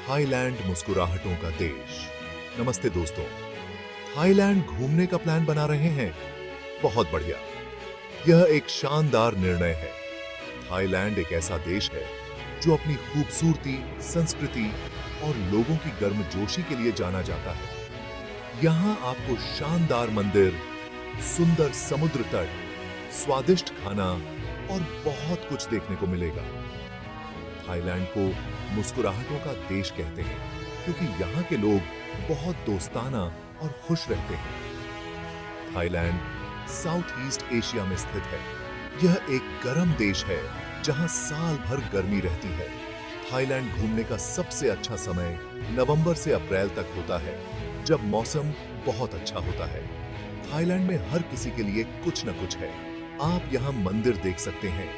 Thailand मुस्कुराहटों का देश। नमस्ते दोस्तों, थाईलैंड घूमने का प्लान बना रहे हैं? बहुत बढ़िया। यह एक शानदार निर्णय है। थाईलैंड एक ऐसा देश है जो अपनी खूबसूरती, संस्कृति और लोगों की गर्मजोशी के लिए जाना जाता है। यहाँ आपको शानदार मंदिर, सुंदर समुद्र तट, स्वादिष्ट खाना और बहुत कुछ देखने को मिलेगा। थाईलैंड को मुस्कुराहटों का देश कहते हैं क्योंकि यहाँ के लोग बहुत दोस्ताना और खुश रहते हैं। थाईलैंड साउथ ईस्ट एशिया में स्थित है। यह एक गर्म देश है जहाँ साल भर गर्मी रहती है। थाईलैंड घूमने का सबसे अच्छा समय नवंबर से अप्रैल तक होता है, जब मौसम बहुत अच्छा होता है। थाईलैंड में हर किसी के लिए कुछ न कुछ है। आप यहाँ मंदिर देख सकते हैं,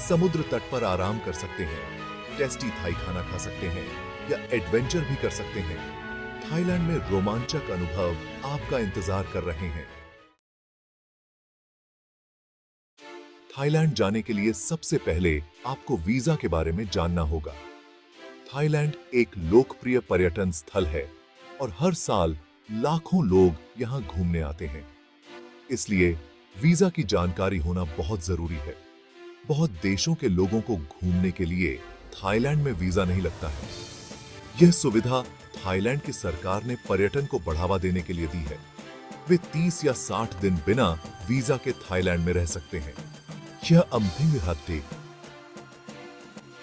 समुद्र तट पर आराम कर सकते हैं, टेस्टी थाई खाना खा सकते हैं या एडवेंचर भी कर सकते हैं। थाईलैंड में रोमांचक अनुभव आपका इंतजार कर रहे हैं। थाईलैंड जाने के लिए सबसे पहले आपको वीजा के बारे में जानना होगा। थाईलैंड एक लोकप्रिय पर्यटन स्थल है और हर साल लाखों लोग यहां घूमने आते हैं। इसलिए वीजा की जानकारी होना बहुत जरूरी है। बहुत देशों के लोगों को घूमने के लिए थाईलैंड में वीजा नहीं लगता है। यह सुविधा थाईलैंड की सरकार ने पर्यटन को बढ़ावा देने के लिए दी है। वे 30 या 60 दिन बिना वीजा के थाईलैंड में रह सकते हैं। यह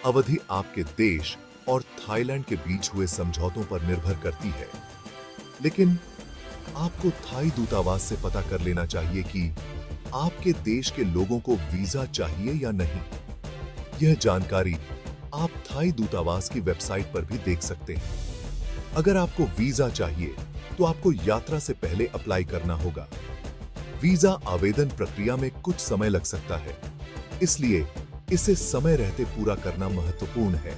अवधि आपके देश और थाईलैंड के बीच हुए समझौतों पर निर्भर करती है। लेकिन आपको थाई दूतावास से पता कर लेना चाहिए कि आपके देश के लोगों को वीजा चाहिए या नहीं। यह जानकारी आप थाई दूतावास की वेबसाइट पर भी देख सकते हैं। अगर आपको वीजा चाहिए तो आपको यात्रा से पहले अप्लाई करना होगा। वीजा आवेदन प्रक्रिया में कुछ समय लग सकता है, इसलिए इसे समय रहते पूरा करना महत्वपूर्ण है।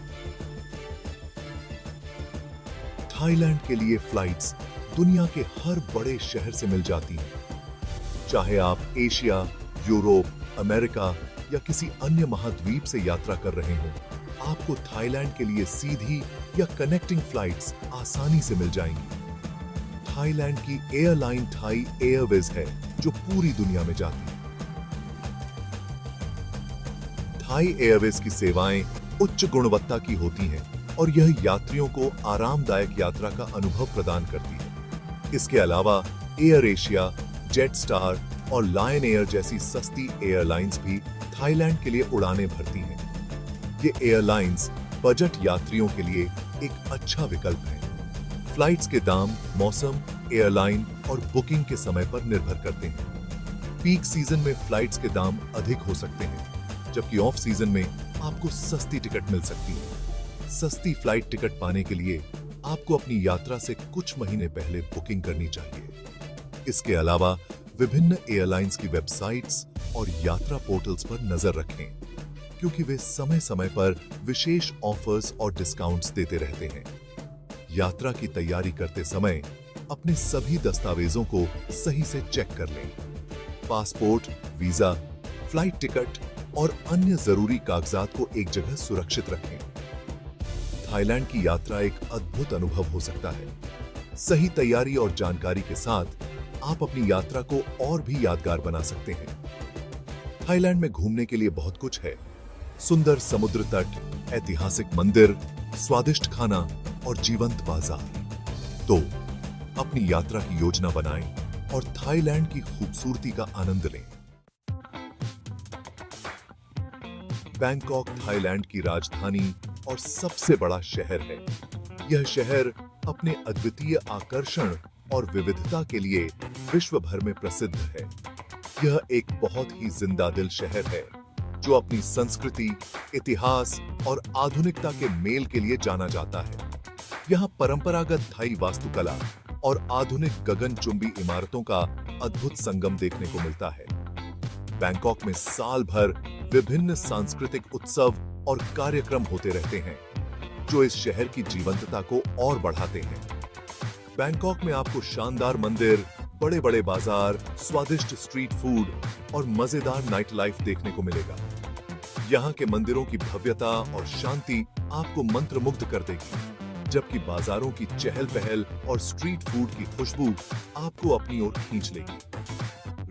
थाईलैंड के लिए फ्लाइट्स दुनिया के हर बड़े शहर से मिल जाती हैं। चाहे आप एशिया, यूरोप, अमेरिका या किसी अन्य महाद्वीप से यात्रा कर रहे हों, आपको थाईलैंड के लिए सीधी या कनेक्टिंग फ्लाइट्स आसानी से मिल जाएंगी। थाईलैंड की एयरलाइन थाई एयरवेज है जो पूरी दुनिया में जाती है। थाई एयरवेज की सेवाएं उच्च गुणवत्ता की होती हैं और यह यात्रियों को आरामदायक यात्रा का अनुभव प्रदान करती है। इसके अलावा एयर एशिया, जेट स्टार और लायन एयर जैसी सस्ती एयरलाइंस भी थाईलैंड के लिए उड़ानें भरती हैं। ये एयरलाइंस बजट यात्रियों के लिए एक अच्छा विकल्प है। फ्लाइट्स के दाम मौसम, एयरलाइन और बुकिंग के समय पर निर्भर करते हैं। पीक सीजन में फ्लाइट्स के दाम अधिक हो सकते हैं, जबकि ऑफ सीजन में आपको सस्ती टिकट मिल सकती है। सस्ती फ्लाइट टिकट पाने के लिए आपको अपनी यात्रा से कुछ महीने पहले बुकिंग करनी चाहिए। इसके अलावा विभिन्न एयरलाइंस की वेबसाइट्स और यात्रा पोर्टल्स पर नजर रखें, क्योंकि वे समय समय पर विशेष ऑफर्स और डिस्काउंट्स देते रहते हैं। यात्रा की तैयारी करते समय अपने सभी दस्तावेजों को सही से चेक कर लें। पासपोर्ट, वीजा, फ्लाइट टिकट और अन्य जरूरी कागजात को एक जगह सुरक्षित रखें। थाईलैंड की यात्रा एक अद्भुत अनुभव हो सकता है। सही तैयारी और जानकारी के साथ आप अपनी यात्रा को और भी यादगार बना सकते हैं। थाईलैंड में घूमने के लिए बहुत कुछ है। सुंदर समुद्र तट, ऐतिहासिक मंदिर, स्वादिष्ट खाना और जीवंत बाजार। तो अपनी यात्रा की योजना बनाएं और थाईलैंड की खूबसूरती का आनंद लें। बैंकॉक थाईलैंड की राजधानी और सबसे बड़ा शहर है। यह शहर अपने अद्वितीय आकर्षण और विविधता के लिए विश्व भर में प्रसिद्ध है। यह एक बहुत ही जिंदा दिल शहर है जो अपनी संस्कृति, इतिहास और आधुनिकता के मेल के लिए जाना जाता है। यहाँ परंपरागत थाई वास्तुकला और आधुनिक गगनचुंबी इमारतों का अद्भुत संगम देखने को मिलता है। बैंकॉक में साल भर विभिन्न सांस्कृतिक उत्सव और कार्यक्रम होते रहते हैं, जो इस शहर की जीवंतता को और बढ़ाते हैं। बैंकॉक में आपको शानदार मंदिर, बड़े बड़े बाजार, स्वादिष्ट स्ट्रीट फूड और मजेदार नाइट लाइफ देखने को मिलेगा। यहाँ के मंदिरों की भव्यता और शांति आपको मंत्रमुग्ध कर देगी। जबकि बाजारों की चहल पहल और स्ट्रीट फूड की खुशबू आपको अपनी ओर खींच लेगी।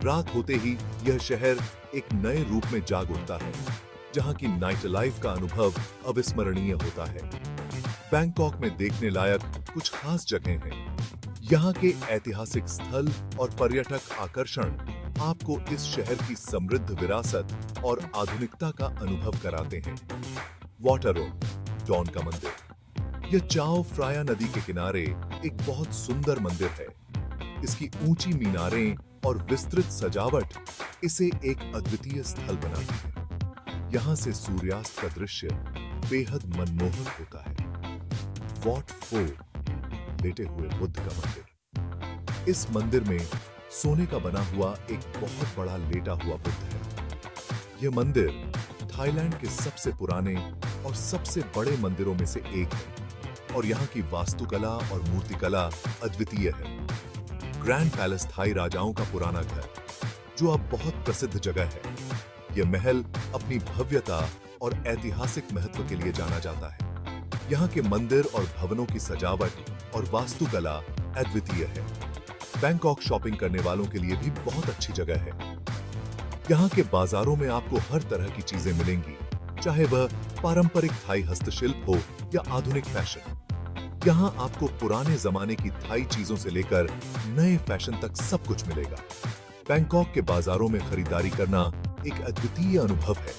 रात होते ही यह शहर एक नए रूप में जाग उठता है, जहां की नाइट लाइफ का अनुभव अविस्मरणीय होता है। बैंकॉक में देखने लायक कुछ खास जगह हैं। यहाँ के ऐतिहासिक स्थल और पर्यटक आकर्षण आपको इस शहर की समृद्ध विरासत और आधुनिकता का अनुभव कराते हैं। वाटर रोड, डॉन का मंदिर। यह चाओ फ्राया नदी के किनारे एक बहुत सुंदर मंदिर है। इसकी ऊंची मीनारें और विस्तृत सजावट इसे एक अद्वितीय स्थल बनाती है। यहाँ से सूर्यास्त का दृश्य बेहद मनमोहक होता है। वॉट फो, लेटे हुए बुद्ध का मंदिर। इस मंदिर में सोने का बना हुआ एक बहुत बड़ा लेटा हुआ बुद्ध है। यह मंदिर थाईलैंड के सबसे पुराने और सबसे बड़े मंदिरों में से एक है और यहाँ की वास्तुकला और मूर्तिकला अद्वितीय है। ग्रैंड पैलेस थाई राजाओं का पुराना घर, जो अब बहुत प्रसिद्ध जगह है। यह महल अपनी भव्यता और ऐतिहासिक महत्व के लिए जाना जाता है। यहाँ के मंदिर और भवनों की सजावट और वास्तुकला अद्वितीय है। बैंकॉक शॉपिंग करने वालों के लिए भी बहुत अच्छी जगह है। यहाँ के बाजारों में आपको हर तरह की चीजें मिलेंगी, चाहे वह पारंपरिक थाई हस्तशिल्प हो या आधुनिक फैशन। यहाँ आपको पुराने जमाने की थाई चीजों से लेकर नए फैशन तक सब कुछ मिलेगा। बैंकॉक के बाजारों में खरीदारी करना एक अद्वितीय अनुभव है,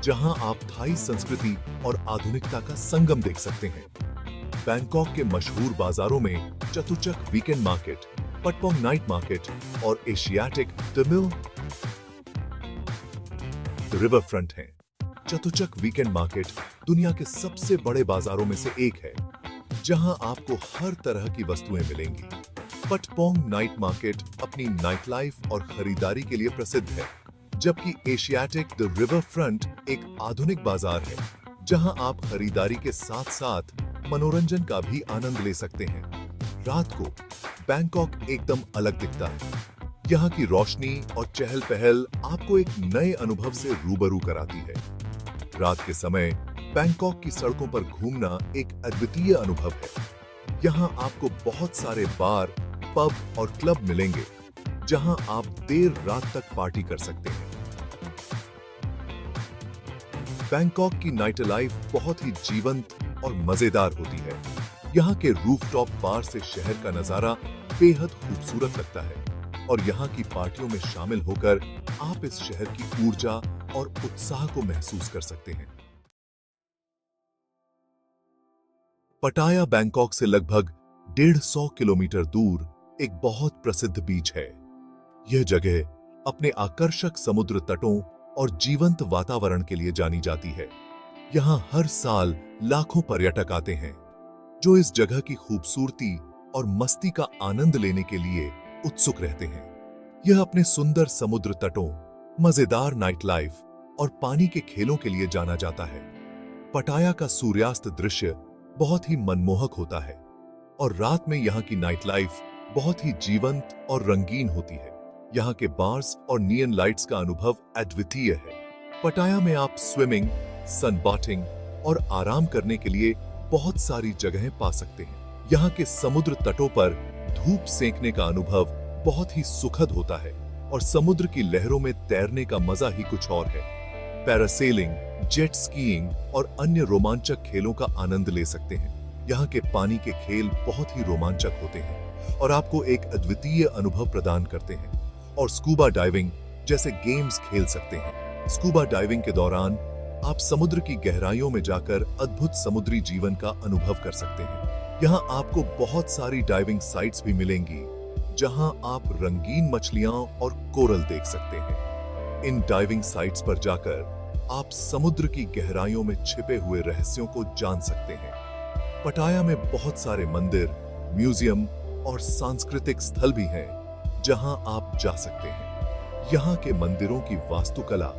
जहां आप थाई संस्कृति और आधुनिकता का संगम देख सकते हैं। बैंकॉक के मशहूर बाजारों में चतुचक वीकेंड मार्केट, पटपोंग नाइट मार्केट और Asiatic the mill river front हैं। चतुचक वीकेंड मार्केट दुनिया के सबसे बड़े बाजारों में से एक है, जहां आपको हर तरह की वस्तुएं मिलेंगी। पटपोंग नाइट मार्केट अपनी नाइट लाइफ और खरीदारी के लिए प्रसिद्ध है, जबकि एशियाटिक द रिवर फ्रंट एक आधुनिक बाजार है, जहां आप खरीदारी के साथ साथ मनोरंजन का भी आनंद ले सकते हैं। रात को बैंकॉक एकदम अलग दिखता है। यहाँ की रोशनी और चहल पहल आपको एक नए अनुभव से रूबरू कराती है। रात के समय बैंकॉक की सड़कों पर घूमना एक अद्वितीय अनुभव है। यहाँ आपको बहुत सारे बार, पब और क्लब मिलेंगे, जहां आप देर रात तक पार्टी कर सकते हैं। बैंकॉक की नाइट लाइफ बहुत ही जीवंत और मजेदार होती है। यहाँ के रूफटॉप बार से शहर का नजारा बेहद खूबसूरत लगता है और यहाँ की पार्टियों में शामिल होकर आप इस शहर की ऊर्जा और उत्साह को महसूस कर सकते हैं। पटाया बैंकॉक से लगभग 150 किलोमीटर दूर एक बहुत प्रसिद्ध बीच है। यह जगह अपने आकर्षक समुद्र तटों और जीवंत वातावरण के लिए जानी जाती है। यहाँ हर साल लाखों पर्यटक आते हैं, जो इस जगह की खूबसूरती और मस्ती का आनंद लेने के लिए उत्सुक रहते हैं। यह अपने सुंदर समुद्र तटों, मजेदार नाइट लाइफ और पानी के खेलों के लिए जाना जाता है। पटाया का सूर्यास्त दृश्य बहुत ही मनमोहक होता है और रात में यहाँ की नाइट लाइफ बहुत ही जीवंत और रंगीन होती है। यहाँ के बार्स और नियन लाइट्स का अनुभव अद्वितीय है। पटाया में आप स्विमिंग, सनबाथिंग और आराम करने के लिए बहुत सारी जगहें पा सकते हैं। यहाँ के समुद्र तटों पर धूप सेंकने का अनुभव बहुत ही सुखद होता है और समुद्र की लहरों में तैरने का मजा ही कुछ और है। पैरासेलिंग, जेट स्कीइंग और अन्य रोमांचक खेलों का आनंद ले सकते हैं। यहाँ के पानी के खेल बहुत ही रोमांचक होते हैं और आपको एक अद्वितीय अनुभव प्रदान करते हैं। और स्कूबा डाइविंग जैसे गेम्स खेल सकते हैं। स्कूबा डाइविंग के दौरान आप समुद्र की गहराइयों में जाकर अद्भुत समुद्री जीवन का अनुभव कर सकते हैं। यहाँ आपको बहुत सारी डाइविंग साइट्स भी मिलेंगी, जहां आप रंगीन मछलियां और कोरल देख सकते हैं। इन डाइविंग साइट्स पर जाकर आप समुद्र की गहराइयों में छिपे हुए रहस्यों को जान सकते हैं। पटाया में बहुत सारे मंदिर, म्यूजियम और सांस्कृतिक स्थल भी हैं, जहां आप जा सकते हैं। यहाँ के मंदिरों की वास्तुकला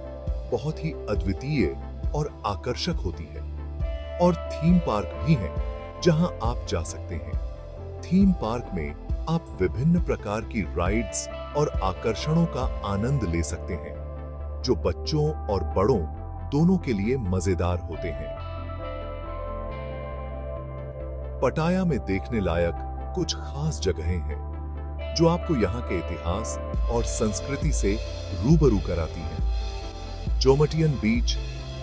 बहुत ही अद्वितीय और आकर्षक होती है और थीम पार्क भी हैं, जहां आप जा सकते हैं। थीम पार्क में आप विभिन्न प्रकार की राइड्स और आकर्षणों का आनंद ले सकते हैं, जो बच्चों और बड़ों दोनों के लिए मजेदार होते हैं। पटाया में देखने लायक कुछ खास जगहें हैं जो आपको यहाँ के इतिहास और संस्कृति से रूबरू कराती हैं। जोमटियन बीच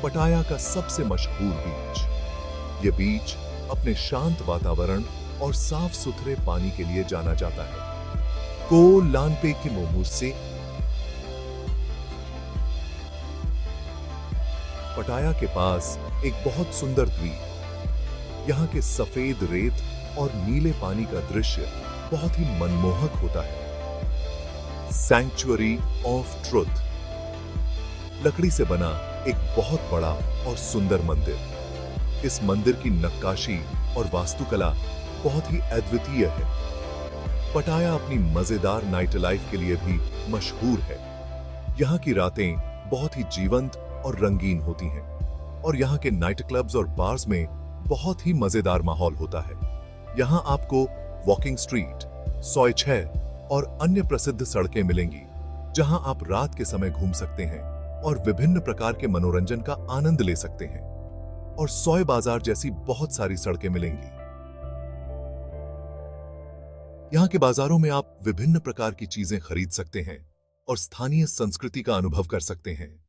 पटाया का सबसे मशहूर बीच। यह बीच अपने शांत वातावरण और साफ सुथरे पानी के लिए जाना जाता है। को लानपे की मोमू से पटाया के पास एक बहुत सुंदर द्वीप। यहाँ के सफेद रेत और नीले पानी का दृश्य बहुत ही मनमोहक होता है। सैंक्चुअरी ऑफ ट्रुथ, लकड़ी से बना एक बहुत बड़ा और सुंदर मंदिर। इस मंदिर की नक्काशी और वास्तुकला बहुत ही अद्वितीय है। पटाया अपनी मजेदार नाइट लाइफ के लिए भी मशहूर है। यहाँ की रातें बहुत ही जीवंत और रंगीन होती हैं और यहाँ के नाइट क्लब्स और बार्स में बहुत ही मजेदार माहौल होता है। यहाँ आपको वॉकिंग स्ट्रीट, सॉय 6 और अन्य प्रसिद्ध सड़कें मिलेंगी जहाँ आप रात के समय घूम सकते हैं और विभिन्न प्रकार के मनोरंजन का आनंद ले सकते हैं। और सॉय बाजार जैसी बहुत सारी सड़कें मिलेंगी। यहाँ के बाजारों में आप विभिन्न प्रकार की चीजें खरीद सकते हैं और स्थानीय संस्कृति का अनुभव कर सकते हैं।